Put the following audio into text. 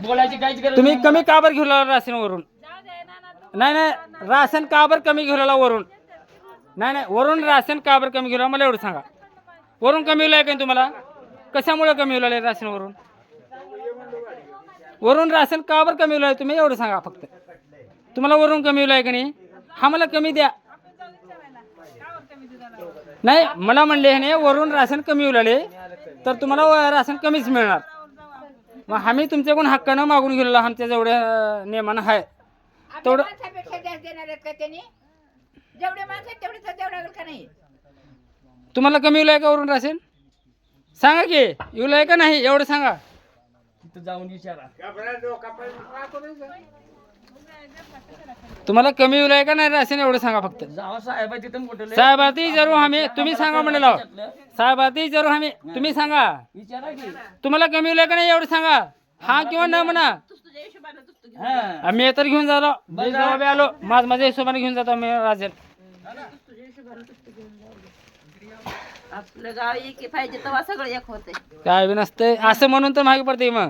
बोलायची काहीच गरज तुम्ही कमी का बरं घेऊन आला राशन वरून? नाही नाही, राशन का बरं कमी घेऊन आला वरून? नाही नाही, वरून राशन का बरं कमी घेऊन आला मला एवढं सांगा. वरून कमी होईल का तुम्हाला? कशामुळे कमी होईल राशन वरून? वरून राशन का बरं कमी होईल तुम्ही एवढं सांगा फक्त. तुम्हाला वरून कमी होईल का नाही? हा मला कमी द्या. नाही मला म्हणले नाही वरून राशन कमी होईल तर तुम्हाला राशन कमीच मिळणार. मग आम्ही तुमच्याकडून हक्कानं मागून गेलेलो आमच्या जेवढ्या नियमानं आहे तेवढं. तुम्हाला कमी होईल का वरून राशन? सांगा की येऊ का नाही एवढं सांगा. तिथं जाऊन विचारा. तुम्हाला कमी होईल का नाही राशन एवढं सांगा फक्त. जावा साहेब तिथं कुठं साहेबाती जरूर आम्ही तुम्ही सांगा म्हणलेलो. साहेबाती जरूर आम्ही तुम्ही सांगा. विचारा की तुम्हाला कमी होईल का नाही एवढं सांगा. हा किंवा न म्हणा. आम्ही तर घेऊन झालो आलो माझ्या हिशोबाने घेऊन जातो आम्ही राजन. आपलं गाव एक पाहिजे तेव्हा सगळं एक होतंय. काय बी नसतंय असं म्हणून तर मागे पडते मग.